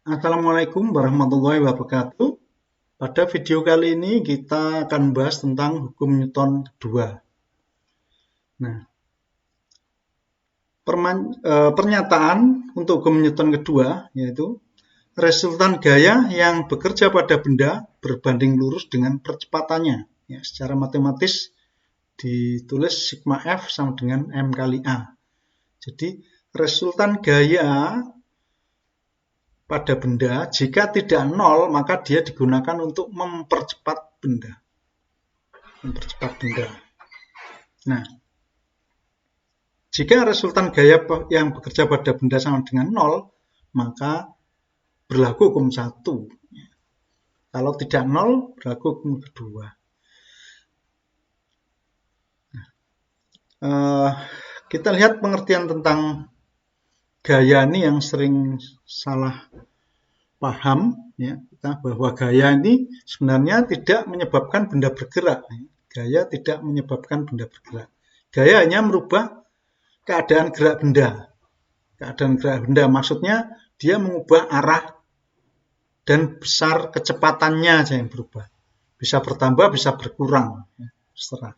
Assalamualaikum warahmatullahi wabarakatuh. Pada video kali ini kita akan bahas tentang hukum Newton kedua. Nah, pernyataan untuk hukum Newton kedua yaitu resultan gaya yang bekerja pada benda berbanding lurus dengan percepatannya. Ya, secara matematis ditulis sigma F sama dengan M kali A. Jadi resultan gaya pada benda jika tidak nol maka dia digunakan untuk mempercepat benda. Nah, jika resultan gaya yang bekerja pada benda sama dengan nol maka berlaku hukum 1. Kalau tidak nol berlaku hukum kedua. Kita lihat pengertian tentang gaya ini yang sering salah paham ya, bahwa gaya ini sebenarnya tidak menyebabkan benda bergerak. Gaya tidak menyebabkan benda bergerak. Gaya hanya merubah keadaan gerak benda. Keadaan gerak benda maksudnya dia mengubah arah dan besar kecepatannya aja yang berubah. Bisa bertambah, bisa berkurang, ya, terserah.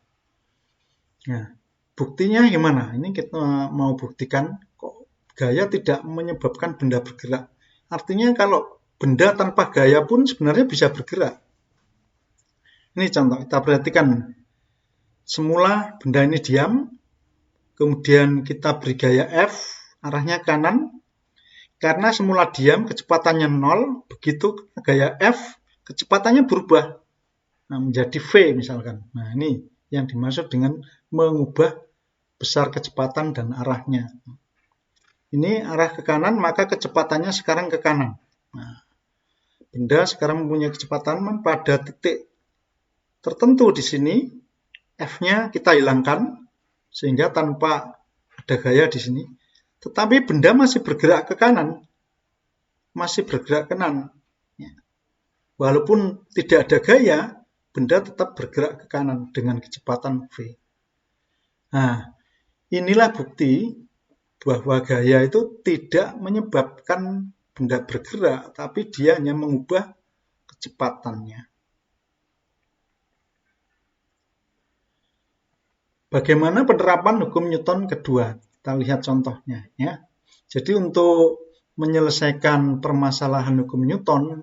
Nah, buktinya gimana? Ini kita mau buktikan kok gaya tidak menyebabkan benda bergerak. Artinya kalau benda tanpa gaya pun sebenarnya bisa bergerak. Ini contoh, kita perhatikan. Semula benda ini diam, kemudian kita beri gaya F, arahnya kanan. Karena semula diam, kecepatannya 0, begitu gaya F, kecepatannya berubah. Nah, menjadi V misalkan. Nah, ini yang dimaksud dengan mengubah besar kecepatan dan arahnya. Ini arah ke kanan, maka kecepatannya sekarang ke kanan. Nah, benda sekarang mempunyai kecepatan pada titik tertentu di sini, F-nya kita hilangkan, sehingga tanpa ada gaya di sini. Tetapi benda masih bergerak ke kanan. Masih bergerak ke kanan. Walaupun tidak ada gaya, benda tetap bergerak ke kanan dengan kecepatan V. Nah, inilah bukti bahwa gaya itu tidak menyebabkan benda bergerak, tapi dia hanya mengubah kecepatannya. Bagaimana penerapan hukum Newton kedua? Kita lihat contohnya ya. Jadi untuk menyelesaikan permasalahan hukum Newton,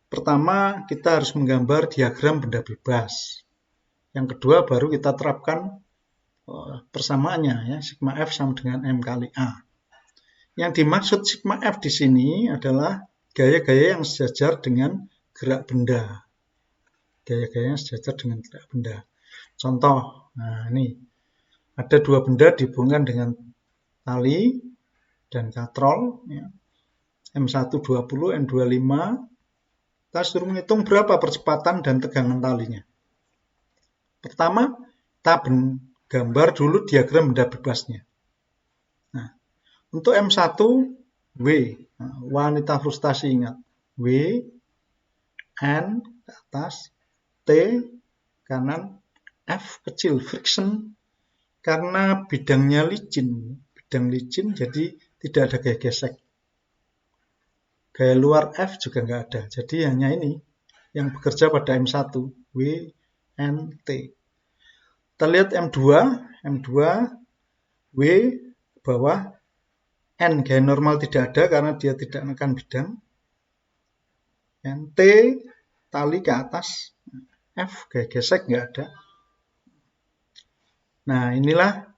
pertama kita harus menggambar diagram benda bebas. Yang kedua baru kita terapkan persamaannya ya, sigma F sama dengan M kali A. Yang dimaksud sigma F di sini adalah gaya-gaya yang sejajar dengan gerak benda. Gaya-gaya yang sejajar dengan gerak benda. Contoh, nah ini ada dua benda dihubungkan dengan tali dan katrol ya. M120, M25. Kita suruh menghitung berapa percepatan dan tegangan talinya. Pertama, kita gambar dulu diagram benda bebasnya. Nah, untuk M1, W, nah, wanita frustasi ingat, W, N ke atas, T kanan, F kecil, friction, karena bidang licin, jadi tidak ada gaya gesek. Gaya luar F juga nggak ada, jadi hanya ini yang bekerja pada M1, W, N, T. Kita lihat M2, W bawah, N gaya normal tidak ada karena dia tidak menekan bidang, T tali ke atas, F gaya gesek nggak ada. Nah, inilah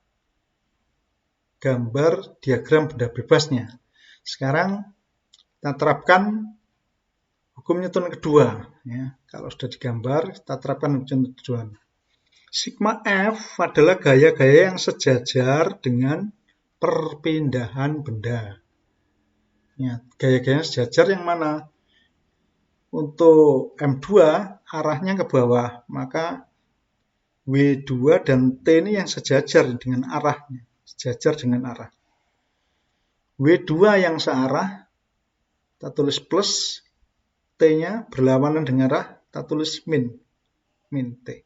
gambar diagram benda bebasnya. Sekarang kita terapkan hukum Newton kedua. Ya. Kalau sudah digambar, kita terapkan hukum Newton kedua. Sigma F adalah gaya-gaya yang sejajar dengan perpindahan benda. Ya, gaya-gaya yang sejajar yang mana? Untuk M2 arahnya ke bawah, maka W2 dan T ini yang sejajar dengan arahnya. W2 yang searah, kita tulis plus, T-nya berlawanan dengan arah, kita tulis min T.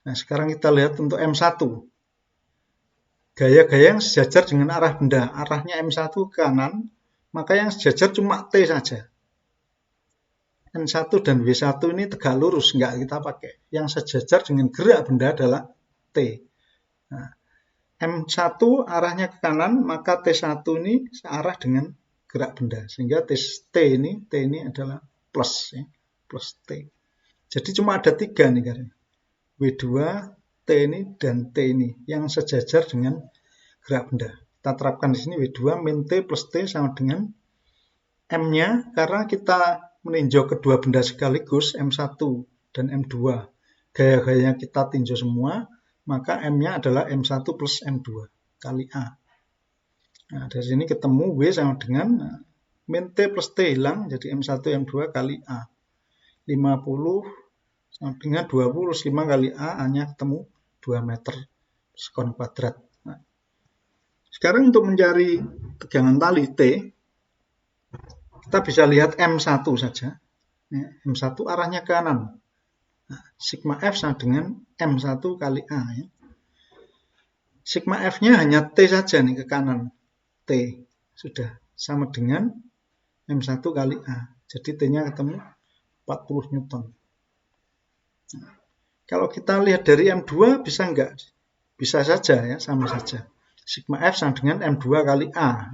Nah, sekarang kita lihat untuk M1. Gaya-gaya yang sejajar dengan arah benda. Arahnya M1 ke kanan, maka yang sejajar cuma T saja. N1 dan W1 ini tegak lurus, enggak kita pakai. Yang sejajar dengan gerak benda adalah T. Nah, M1 arahnya ke kanan, maka T1 ini searah dengan gerak benda. Sehingga T ini adalah plus, ya, plus T. Jadi cuma ada 3 nih karena W2, T ini, dan T ini yang sejajar dengan gerak benda. Kita terapkan di sini W2 min T plus T sama dengan M-nya, karena kita meninjau kedua benda sekaligus, M1 dan M2. Gaya-gayanya kita tinjau semua, maka M-nya adalah M1 plus M2 kali A. Nah, dari sini ketemu W sama dengan min T plus T hilang, jadi M1 M2 kali A. 50 sama dengan 25 kali A, A-nya ketemu 2 meter sekon kuadrat. Nah, sekarang untuk mencari tegangan tali T, kita bisa lihat M1 saja. M1 arahnya ke kanan. Nah, sigma F sama dengan M1 kali A. Ya. Sigma F-nya hanya T saja nih ke kanan. T sudah sama dengan M1 kali A. Jadi T-nya ketemu 40 Newton. Nah, kalau kita lihat dari M2 bisa enggak? Bisa saja ya, sama saja. Sigma F sama dengan M2 kali A.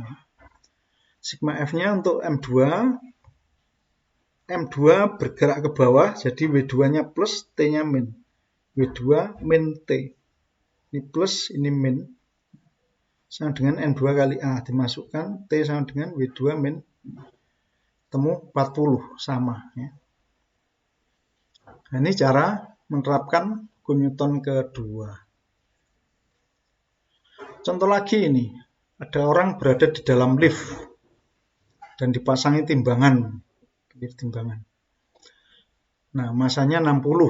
Sigma F-nya untuk M2 bergerak ke bawah, jadi W2-nya plus, T-nya min. W2 min T. Ini plus, ini min. Sama dengan M2 kali A. Dimasukkan, T sama dengan W2 min. Temu 40, sama. Ya. Nah, ini cara menerapkan hukum Newton kedua. Contoh lagi ini. Ada orang berada di dalam lift dan dipasangi timbangan. Nah, masanya 60.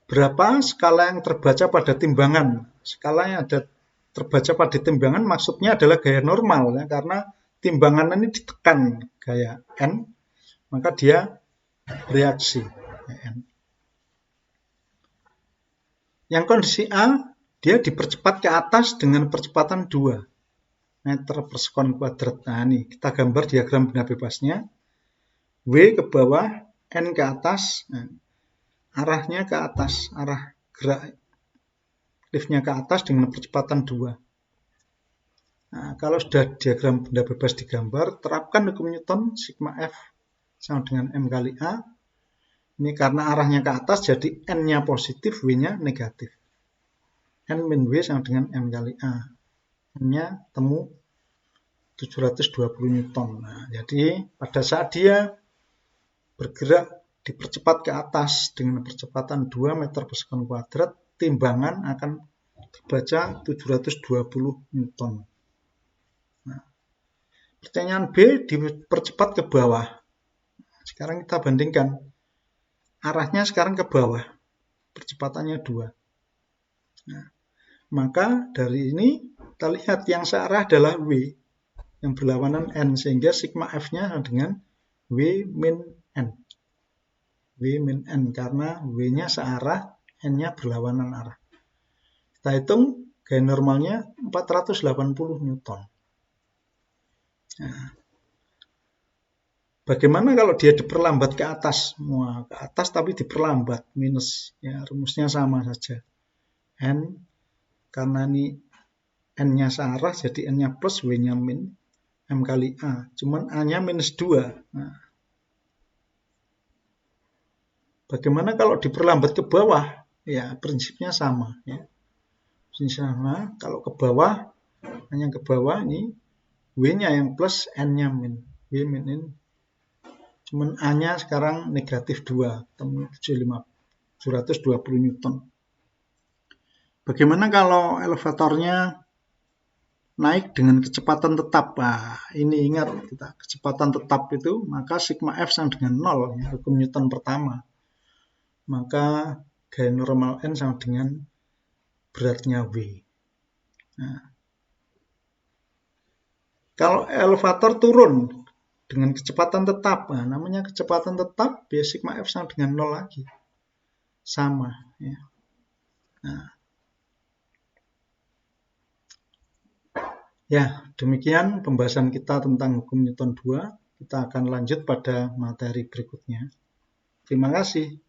Berapa skala yang terbaca pada timbangan? Skala yang ada terbaca pada timbangan maksudnya adalah gaya normal, ya, karena timbangan ini ditekan gaya N, maka dia bereaksi. N. Yang kondisi A, dia dipercepat ke atas dengan percepatan 2 meter per sekon kuadrat. Nah, ini kita gambar diagram benda bebasnya. W ke bawah, N ke atas, nah, arahnya ke atas, arah gerak liftnya ke atas dengan percepatan 2. Nah, kalau sudah diagram benda bebas digambar, terapkan hukum Newton, sigma F sama dengan M kali A. Ini karena arahnya ke atas, jadi N-nya positif, W-nya negatif. N min W sama dengan M kali A. N-nya temu 720 Newton. Nah, jadi pada saat dia bergerak dipercepat ke atas dengan percepatan 2 meter per sekon kuadrat, timbangan akan dibaca 720 Newton. Nah, pertanyaan B, dipercepat ke bawah. Sekarang kita bandingkan. Arahnya sekarang ke bawah. Percepatannya 2. Nah, maka dari ini kita lihat yang searah adalah W. Yang berlawanan N. Sehingga sigma F-nya dengan W min N. W min N karena W-nya searah, N-nya berlawanan arah. Kita hitung gaya normalnya 480 Newton. Nah, bagaimana kalau dia diperlambat ke atas? Wah, ke atas tapi diperlambat, minus. Ya, rumusnya sama saja. N, karena ini N-nya searah, jadi N-nya plus, W-nya min, M kali A. Cuman A-nya minus 2. Nah, bagaimana kalau diperlambat ke bawah? Ya, prinsipnya sama. Ya. Prinsipnya sama, kalau ke bawah, hanya ke bawah, ini W-nya yang plus, N-nya min. W min N. Cuman A-nya sekarang negatif 2, temu 720 Newton. Bagaimana kalau elevatornya naik dengan kecepatan tetap? Nah, ini ingat kita, kecepatan tetap itu, maka sigma F sama dengan 0, ya, hukum Newton pertama. Maka gaya normal N sama dengan beratnya W. Nah, kalau elevator turun dengan kecepatan tetap, nah, namanya kecepatan tetap, ya sigma F sama dengan 0 lagi. Sama. Ya. Nah, Ya, demikian pembahasan kita tentang hukum Newton 2. Kita akan lanjut pada materi berikutnya. Terima kasih.